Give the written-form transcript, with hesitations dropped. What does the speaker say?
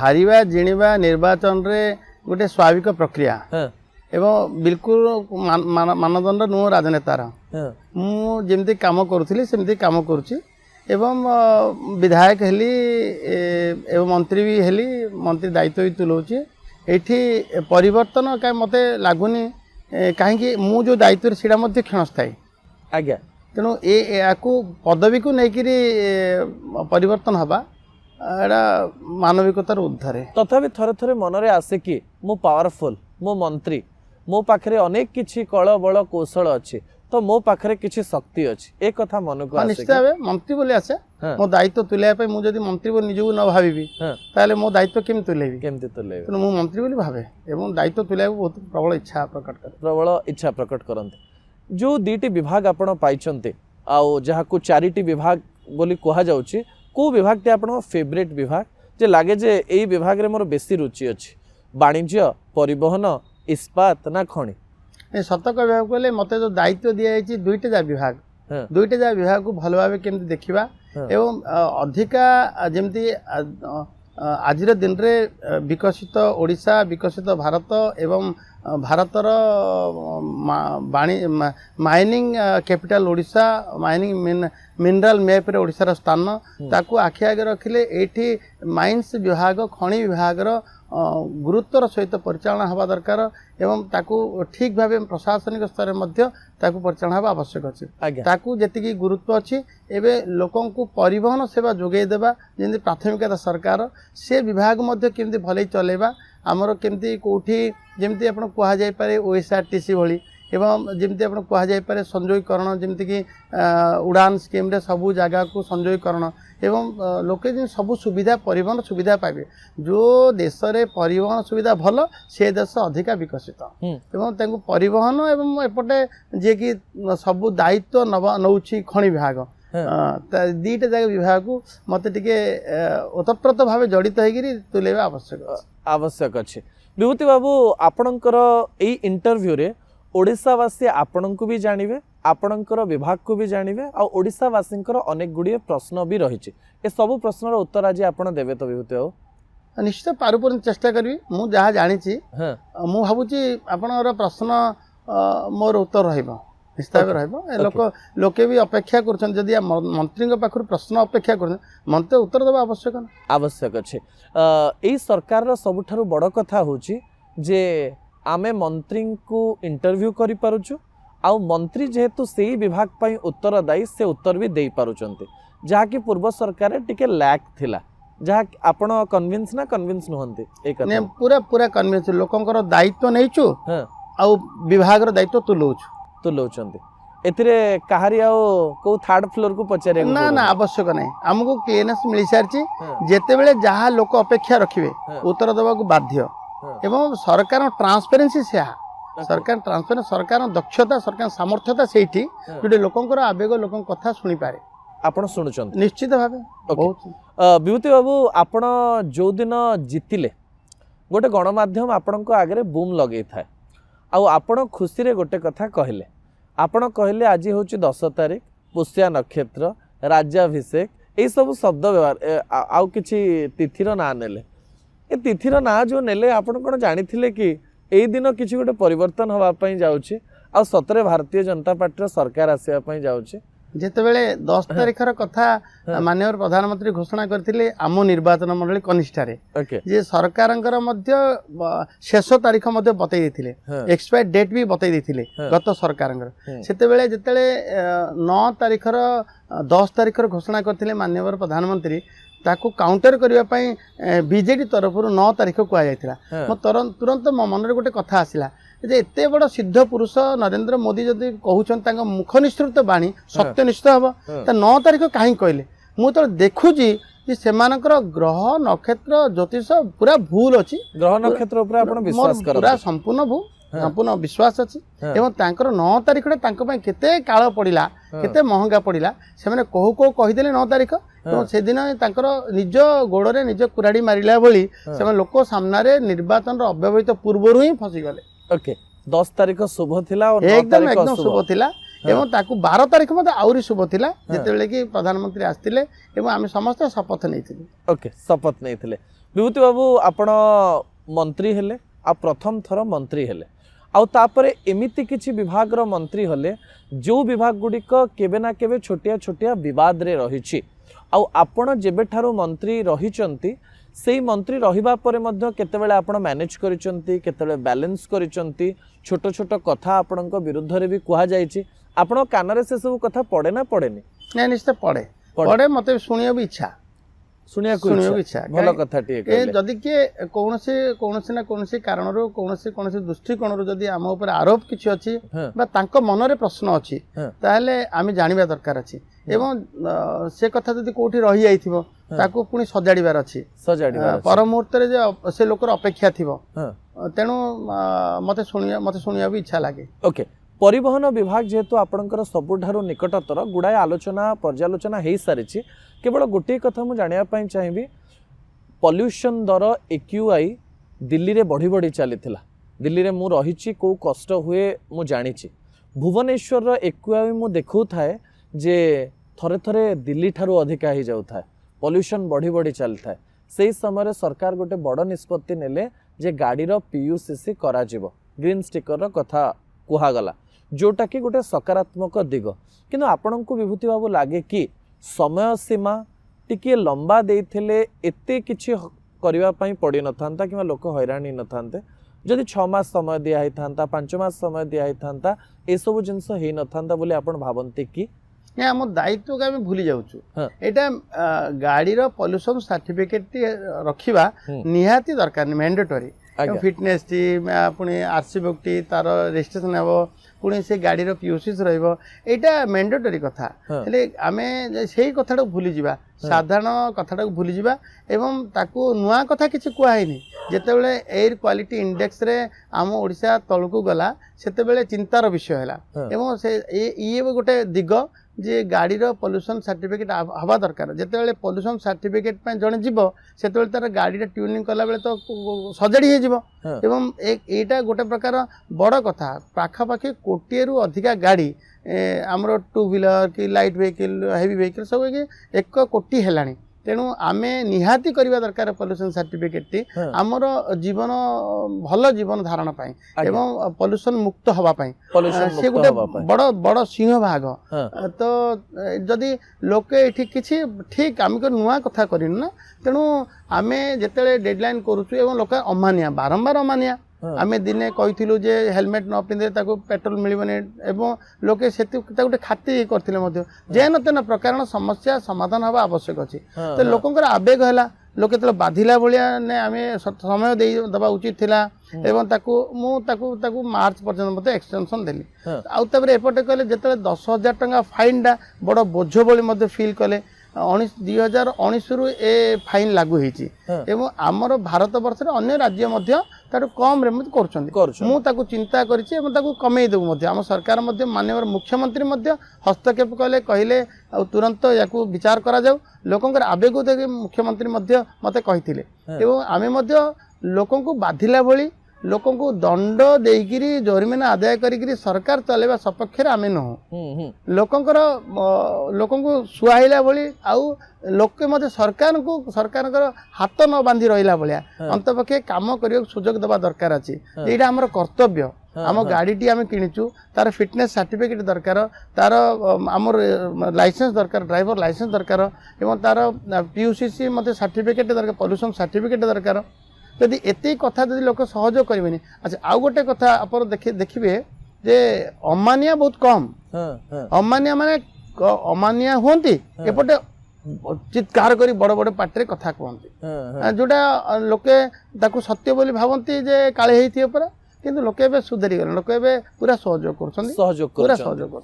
हारिबा जिणिबा निर्वाचन रे गोटे स्वाभाविक प्रक्रिया एवं बिल्कुल मानदंड नुह राजनेतार मुझे कम करुली सेमती कम करुच्ची एवं विधायक हेली एवं मंत्री भी हेली मंत्री दायित्व भी तुलाऊँची ये परिवर्तन क्या मत लगुनि कहीं मु जो दायित्व से क्षणस्थायी आज्ञा तेणु या पदवी को लेकिन परिवर्तन हवा एटा मानविकतार उद्धारे तथापि थरे थरे मनरे आसे कि मु पावरफुल मो मंत्री मो पाखरे अनेक किछि कळ बळ कौशल अछि तो मो पाखरे किछि शक्ति अछि एक कथा मन को आसे निश्चित भावे मंत्री बोली आसे मो दायित्व तुले पय मु जदी मंत्री बोली निजु न भाबिबी ताले मो दायित्व केमि तुलेबी तो मु मंत्री बोली भाबे एवं दायित्व तुले बहुत प्रबल इच्छा प्रकट करते जो दीटी विभाग आपण पाइचंते आउ जहा को चारिटी विभाग बोली कहा जाउची को विभाग ते आपण फेवरेट विभाग जे लागे जे एई विभाग रे मोर बेसी रुचि अछि वाणिज्य परिवहन इस्पात ना खणी सत कहवाक गले मते जो दायित्व दिया जायछि दुईटा विभाग को भल भाव केमती देखिबा एवं अधिका जेमती आज दिन रे विकसित ओडिशा विकसित भारत एवं भारतर mining capital Odisha mining mineral map रे ओडिशार स्थान ताकू आखि आगे रखिले एठी माइन्स विभाग खनि विभाग गुरुत्वर सहित परिचालना हवा दरकार एवं ताकू ठीक भाव प्रशासनिक स्तर में ताकू परिचालना हवा आवश्यक अच्छे ताकू जी गुरुत्व अच्छी एवं लोकों को परिवहन सेवा जोगे देवा जमी प्राथमिकता सरकार से विभाग केमती भले चलेबा आमर केमती कौटी जमती आप कहुए ओएसआरटीसी भली एवं जमती आप कहुए संजोईकरण जमती कि उड़ान स्कीम रे सबू जगह को संजोईकरण एवं लोके सबू सुविधा परिवहन सुविधा पाइबे जो देश रे परिवहन सुविधा भल से देश अधिका विकसित एवं परिवहन एवं एपटे जे कि सबू दायित्व नौछि खनि विभाग दीटा जगह विभाग को मत टिके ओतप्रोत भाव जड़ित होगी तुलेबा आवश्यक अच्छे विभूति बाबू आपणकर एई इंटरव्यू रे ओडिशावासी आपणको भी जानिबे आपणकर विभाग को भी जानिबे आ ओडिशावासींकर अनेक गुड़िए प्रश्न भी रही ए सब प्रश्नर उत्तर आज आपण देबे तो विभूति बाबू निश्चित पारुपूर्ण चेष्टा करी मु जहाँ जानी मु भावुची आपणर प्रश्न मोर उत्तर रहिबो निश्चित भाव लोके भी अपेक्षा कर मंत्री पाखर प्रश्न अपेक्षा कर मंत्री उत्तर देवा आवश्यक अच्छे यही सरकार सबुठारु बड़ कथा होची जे आमे मंत्री को इंटरव्यू करि पारुछु आउ मंत्री जेहेतु सेही विभाग पई उत्तरदायी से उत्तर भी दे पारुचंते जहा कि पूर्व सरकार टिके लैक थिला जहा आपण कन्विंस ना कन्विंस नहंते एक पूरा पूरा कन्विंस लोकंकर दायित्व नैचु आउ विभाग रो दायित्व तुलौचंते एथिरे कहारी को थर्ड फ्लोर को पचारे ना ना आवश्यक नहीं हमको क्लियरनेस मिल सारी जेते बेले जहाँ लोक अपेक्षा रखिए उत्तर देवा बाध्य एवं सरकार ट्रांसपेरेंसी से सरकार ट्रांसपेरेंसी सरकार दक्षता सरकार सामर्थ्यता से जो लोकंकर आवेग लोक कथा शुणी पारे आपण शुणुचंते निश्चित भाव बहुत विभूति बाबू आपण जो दिन जीतिले गोटे गणमाध्यम आपण आगे बूम लगे थाए आउ आपण खुशी रे गोटे कथा कहले आपण कहले आज हूँ 10 तारीख पुष्या नक्षत्र राज्याभिषेक यही सब शब्द व्यवहार आउ किछि तिथिर ना नेले ए तिथिर ना जो नेले आपण कौन जानी कि यही दिन किछि गोटे परिवर्तन हवा पई जाउछि आ सतरे भारतीय जनता पार्टी सरकार आसिया पई जाउछि जेतेबेले 10 तारीखर कथा माननीय प्रधानमंत्री घोषणा करथिले आम निर्वाचन मंडली कनिष्ठारे जे सरकारंकर मध्य शेष तारीख मध्य बतई देथिले एक्सपायर डेट भी बतई देथिले गत सरकारंकर सेतेबेले जेतेले 9 तारीखर 10 तारीखर घोषणा करथिले माननीय प्रधानमंत्री ताकू काउंटर करबा पई बीजेडी तरफ 9 तारीख को जाइथिला मो तुरंत मो मन रे गोटे कथा आसिला जे एते बड़ सिद्ध पुरुष नरेंद्र मोदी जदि कहउछन मुख निश्चित बाणी सत्य निश्चित हम त 9 तारीख कहीं कहले मु तो देखुची कि सेमानकर ग्रह नक्षत्र ज्योतिष पूरा भूल अछि ग्रह नक्षत्र ऊपर आपण विश्वास कर पूरा संपूर्ण विश्वास अच्छी एवं तांकर 9 तारीख केते काल पड़ा केते महंगा पड़ा से कहू कहीदे 9 तारीख से दिन निज गोड़े निज कुराड़ी मारिला भली से लोक सामने निर्वाचन अव्यवहित पूर्व ही फसीगले ओके 10 तारीख शुभ थिला और एकदम एकदम शुभ थिला एवं ताकू 12 तारीख मते आउरी शुभ थिला जेतेबेले कि प्रधानमंत्री आस्तिले एवं आमे समस्त शपथ नैथिले ओके शपथ नैथिले विभूति बाबू आपण मंत्री हेले आ प्रथम थर मंत्री हेले आउ तापरे एमिति किछि विभाग रो मंत्री हले जो विभाग गुड़िक केबे ना केबे छोटिया छोटिया विवाद रे रहिछि आउ आपण जेबे ठारो मंत्री रहिचंती सेई मंत्री रहिबा परे मध्य केतेबेले आपण मैनेज करिचंती केतेबेले बैलेंस करिचंती छोट छोट कथा आपणक विरुद्ध रे भी कुहा जायछि आपण कानरे से सब कथा पड़े ना पड़ेनी नहीं निश्चय पड़े पड़े मते सुनिया भी इच्छा सुनिया इच्छा भल कथा टिए जदि किए कौनसी ना कौनसी कारणरू कौनसी दृष्टिकोणरू जदि आम उपर आरोप किछि अछि बा तांको मनरे प्रश्न अछि ताहले आमी जानिबा दरकार अछि एवं से कथा जदि कोठी रहि जाइथिबो ताकू पुनी सजाडिबार अछि पर मुहूर्त रे जे से लोकर अपेक्षा थिबो तेणु मते सुनिया भी इच्छा लागे ओके परिवहन विभाग जेहेतु आपणकर सबुठारु निकटतर गुड़ाए आलोचना पर्यालोचना हो सारी केवल गोटे कथा मुझे जानापी चाहिए पॉल्यूशन दर एक्यूआई दिल्ली रे बढ़ी बढ़ी चली दिल्ली रे मु रही कौ कष्ट हुए मु जानी भुवनेश्वर एक्यूआई मु देखु थाए जे थरे थरे दिल्ली ठारू अधिका ही जाऊ थाए पॉल्यूशन बढ़ी बढ़ी चली थाए से समय सरकार गोटे बड़ निष्पत्ति नेले जे गाड़ीर पीयूसीसी करा जिवो ग्रीन स्टिकर कथा कुहागला जोटा कि गोटे सकारात्मक दिग किंतु आपन को विभूति बाबू लगे कि समय सीमा टिके लंबा देइथिले एते किछि करिवा पई पड़ी न थांता कि लोक हैरान न थांते जदि 6 मास समय दिया ही थांता 5 मास समय दिया ही थांता ए सब जिंस हे न थांता बोले आपन भाबंते कि नहीं आम दायित्व को आम भूली जाऊँ एटा गाड़ीर पॉल्यूशन सर्टिफिकेट रखिबा निहाती दरकार मैंडेटरी फिटनेस टी पुणी आरसी बुक टी तार रेजिस्ट्रेशन हे पुणी से गाड़ीर पीयूसीस रहा मैंडेटरी कथा हेले आमे से कथा भूली जावा साधारण कथा भूली जावा एवं ताकू नुआ कथा किसी कहनी जितेबले एयर क्वालिटी इंडेक्स रे आम ओडिशा तलकू गला सेतेबेले चिंतार विषय है एवं से ये गोटे दिग जे गाड़ीर पॉल्यूशन सर्टिफिकेट हवा दरकार जितेबाला पॉल्यूशन सर्टिफिकेट जड़े जीव से तार गाड़ी ट्यूनिंग कला बेले तो सजाड़ी हो एवं एटा गोटे प्रकार बड़ कथा पाखापाखि कोटिए रु अधिका गाड़ी आमर टू व्हीलर कि लाइट व्हीकल हेवी व्हीकल सब 1 कोटी है तेणु आमे निहाती करवा दरकार पॉल्यूशन सर्टिफिकेट टी आमर जीवन भल जीवन धारण पाई एवं पॉल्यूशन मुक्त हवा पाई से गोटे बड़ बड़ सिंह भाग तो जदि लोके एठी किछि ठीक आमको नुआ कथा करिन ना तेणु आमे जेतेले डेडलाइन करूछु एवं लोक अमानिया बारंबार अमानिया आमे दिने कहिथिलु जे हेलमेट न पिंधे ताको पेट्रोल मिलबने एवं लोके सेति गोटे खाती करथिले मध्य जेन तेन प्रकार समस्या समाधान हवा आवश्यक अछि तो लोकंकर आवेग हैला लोके तले बाधिला भलिया ने आमे समय दे दबा उचित थिला एवं ताकू मार्च पर्यंत मते एक्सटेंशन देली आउ तबरे एपटे कहले जेतले 10,000 टंका फाइन डा बड़ बोझ बोली मते फील कले 2019 रु ए फाइन लागू होईची एवं आमर भारत वर्ष रे अन्य राज्य मध्य तार कम रे मत करछन मु ताकू चिंता करिछि एवं ताकू कमेई देबो मध्य आम सरकार मध्य माननीय मुख्यमंत्री मध्य हस्तक्षेप कहले आ तुरंत याकू विचार करा जाऊ लोकंकर आवेग देखि मुख्यमंत्री मध्य मते कहिथिले एवं आमे मध्य लोकंकु बाधिला भली लोकों को दंड देकिरी जरिमाना आदाय करी सरकार चलेबा सपक्ष रे आमे न लोकंकर लोकों को सुहाइला भली आउ लोके मते सरकार हाथ न बांधी रहिला भलिया अंतपक्षे काम करियो सुजोग दबा दरकार अछि एटा हमर कर्तव्य आम गाड़ी टी आम किणुचु तार फिटनेस सर्टिफिकेट दरकार तार आमर लाइसेंस दरकार ड्राइवर लाइसेंस दरकार एवं तार पीयूसीसी मते सर्टिफिकेट दरकार पॉल्यूशन सर्टिफिकेट दरकार यदि एते कथा यदि लोक सहयोग करेंगे अच्छा आउ गोटे कथा आप देखिए जे अमानिया बहुत कम अमानिया माने अमानिया होती एपटे चित्कार करी बड़ बड़ पार्टी कथा कहते जोटा लोके ताकू सत्य बोली भावती जे काले होती परा किंतु लोके सुधरी गले लोके पूरा सहयोग कर